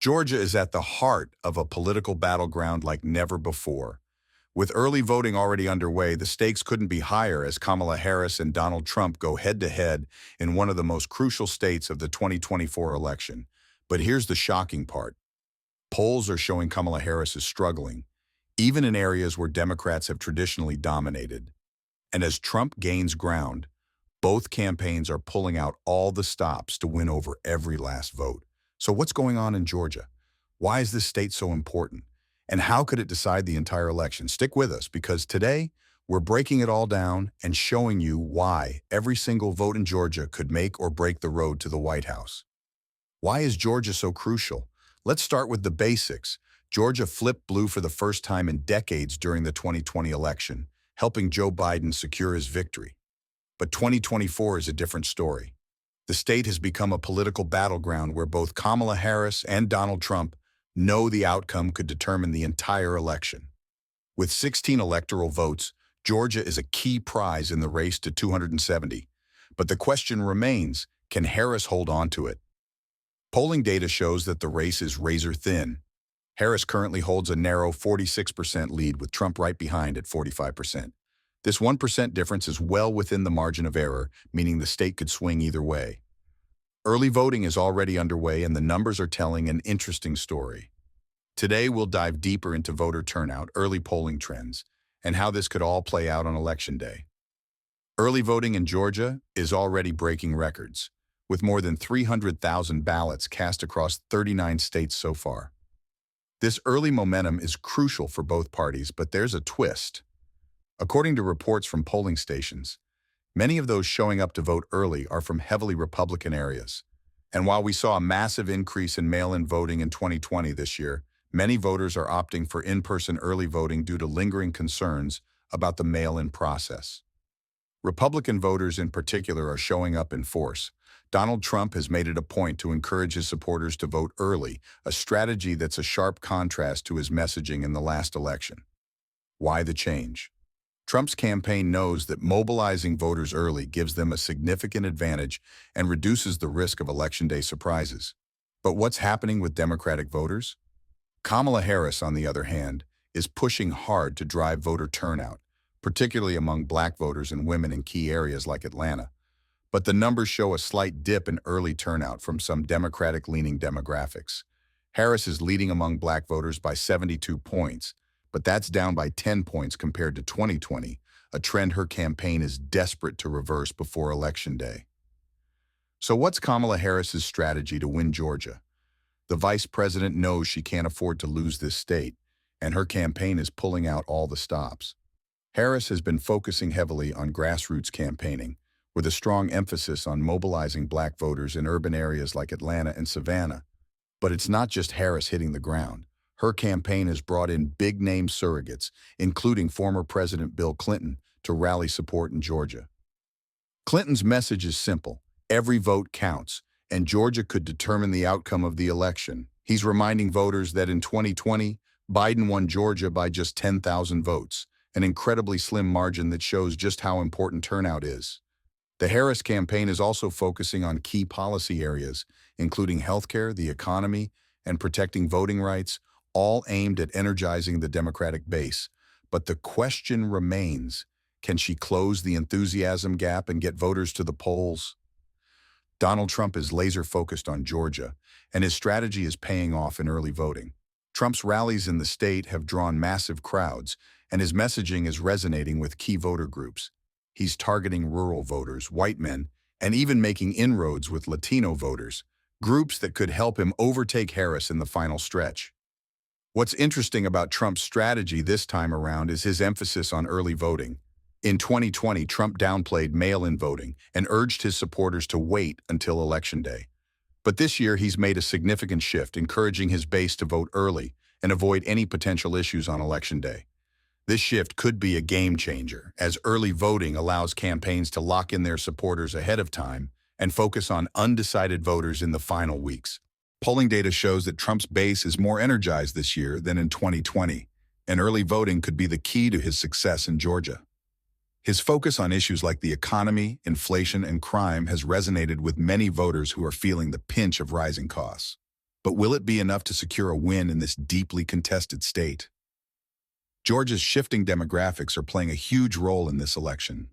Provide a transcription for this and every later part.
Georgia is at the heart of a political battleground like never before. With early voting already underway, the stakes couldn't be higher as Kamala Harris and Donald Trump go head-to-head in one of the most crucial states of the 2024 election. But here's the shocking part. Polls are showing Kamala Harris is struggling, even in areas where Democrats have traditionally dominated. And as Trump gains ground, both campaigns are pulling out all the stops to win over every last vote. So what's going on in Georgia? Why is this state so important? And how could it decide the entire election? Stick with us, because today we're breaking it all down and showing you why every single vote in Georgia could make or break the road to the White House. Why is Georgia so crucial? Let's start with the basics. Georgia flipped blue for the first time in decades during the 2020 election, helping Joe Biden secure his victory. But 2024 is a different story. The state has become a political battleground where both Kamala Harris and Donald Trump know the outcome could determine the entire election. With 16 electoral votes, Georgia is a key prize in the race to 270. But the question remains, can Harris hold on to it? Polling data shows that the race is razor thin. Harris currently holds a narrow 46% lead with Trump right behind at 45%. This 1% difference is well within the margin of error, meaning the state could swing either way. Early voting is already underway and the numbers are telling an interesting story. Today we'll dive deeper into voter turnout, early polling trends, and how this could all play out on Election Day. Early voting in Georgia is already breaking records, with more than 300,000 ballots cast across 39 states so far. This early momentum is crucial for both parties, but there's a twist. According to reports from polling stations, many of those showing up to vote early are from heavily Republican areas. And while we saw a massive increase in mail-in voting in 2020 this year, many voters are opting for in-person early voting due to lingering concerns about the mail-in process. Republican voters in particular are showing up in force. Donald Trump has made it a point to encourage his supporters to vote early, a strategy that's a sharp contrast to his messaging in the last election. Why the change? Trump's campaign knows that mobilizing voters early gives them a significant advantage and reduces the risk of Election Day surprises. But what's happening with Democratic voters? Kamala Harris, on the other hand, is pushing hard to drive voter turnout, particularly among Black voters and women in key areas like Atlanta. But the numbers show a slight dip in early turnout from some Democratic-leaning demographics. Harris is leading among Black voters by 72 points, but that's down by 10 points compared to 2020, a trend her campaign is desperate to reverse before Election Day. So what's Kamala Harris's strategy to win Georgia? The vice president knows she can't afford to lose this state, and her campaign is pulling out all the stops. Harris has been focusing heavily on grassroots campaigning, with a strong emphasis on mobilizing Black voters in urban areas like Atlanta and Savannah. But it's not just Harris hitting the ground. Her campaign has brought in big-name surrogates, including former President Bill Clinton, to rally support in Georgia. Clinton's message is simple: every vote counts, and Georgia could determine the outcome of the election. He's reminding voters that in 2020, Biden won Georgia by just 10,000 votes, an incredibly slim margin that shows just how important turnout is. The Harris campaign is also focusing on key policy areas, including healthcare, the economy, and protecting voting rights, all aimed at energizing the Democratic base. But the question remains, can she close the enthusiasm gap and get voters to the polls? Donald Trump is laser-focused on Georgia, and his strategy is paying off in early voting. Trump's rallies in the state have drawn massive crowds, and his messaging is resonating with key voter groups. He's targeting rural voters, white men, and even making inroads with Latino voters, groups that could help him overtake Harris in the final stretch. What's interesting about Trump's strategy this time around is his emphasis on early voting. In 2020, Trump downplayed mail-in voting and urged his supporters to wait until Election Day. But this year, he's made a significant shift, encouraging his base to vote early and avoid any potential issues on Election Day. This shift could be a game changer, as early voting allows campaigns to lock in their supporters ahead of time and focus on undecided voters in the final weeks. Polling data shows that Trump's base is more energized this year than in 2020, and early voting could be the key to his success in Georgia. His focus on issues like the economy, inflation, and crime has resonated with many voters who are feeling the pinch of rising costs. But will it be enough to secure a win in this deeply contested state? Georgia's shifting demographics are playing a huge role in this election.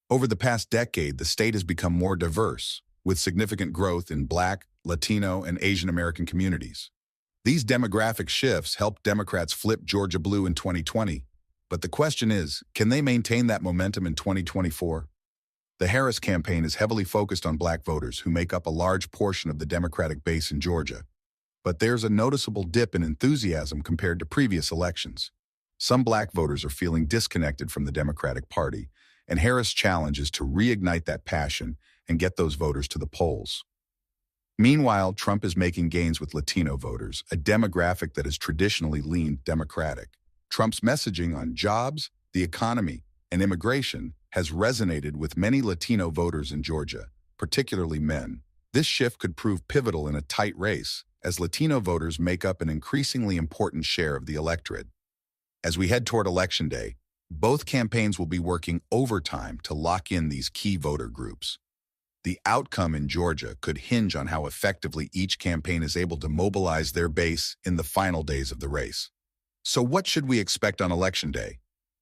Over the past decade, the state has become more diverse, with significant growth in Black, Latino, and Asian American communities. These demographic shifts helped Democrats flip Georgia blue in 2020. But the question is, can they maintain that momentum in 2024? The Harris campaign is heavily focused on Black voters who make up a large portion of the Democratic base in Georgia. But there's a noticeable dip in enthusiasm compared to previous elections. Some Black voters are feeling disconnected from the Democratic Party, and Harris' challenge is to reignite that passion and get those voters to the polls. Meanwhile, Trump is making gains with Latino voters, a demographic that has traditionally leaned Democratic. Trump's messaging on jobs, the economy, and immigration has resonated with many Latino voters in Georgia, particularly men. This shift could prove pivotal in a tight race, as Latino voters make up an increasingly important share of the electorate. As we head toward Election Day, both campaigns will be working overtime to lock in these key voter groups. The outcome in Georgia could hinge on how effectively each campaign is able to mobilize their base in the final days of the race. So what should we expect on Election Day?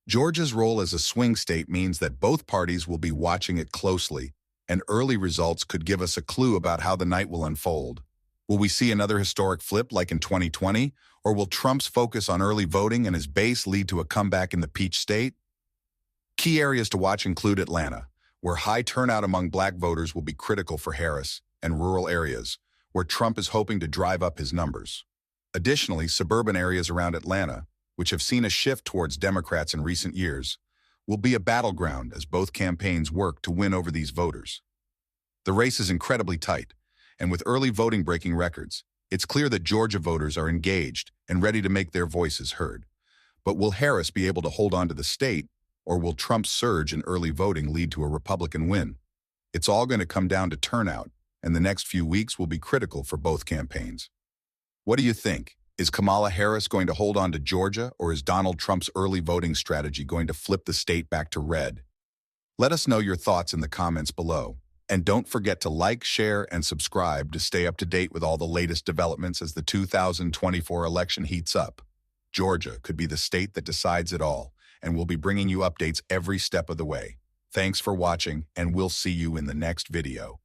Georgia's role as a swing state means that both parties will be watching it closely, and early results could give us a clue about how the night will unfold. Will we see another historic flip like in 2020, or will Trump's focus on early voting and his base lead to a comeback in the Peach State? Key areas to watch include Atlanta, where high turnout among Black voters will be critical for Harris, and rural areas, where Trump is hoping to drive up his numbers. Additionally, suburban areas around Atlanta, which have seen a shift towards Democrats in recent years, will be a battleground as both campaigns work to win over these voters. The race is incredibly tight, and with early voting breaking records, it's clear that Georgia voters are engaged and ready to make their voices heard. But will Harris be able to hold on to the state, or will Trump's surge in early voting lead to a Republican win? It's all going to come down to turnout, and the next few weeks will be critical for both campaigns. What do you think? Is Kamala Harris going to hold on to Georgia, or is Donald Trump's early voting strategy going to flip the state back to red? Let us know your thoughts in the comments below. And don't forget to like, share, and subscribe to stay up to date with all the latest developments as the 2024 election heats up. Georgia could be the state that decides it all, and we'll be bringing you updates every step of the way. Thanks for watching, and we'll see you in the next video.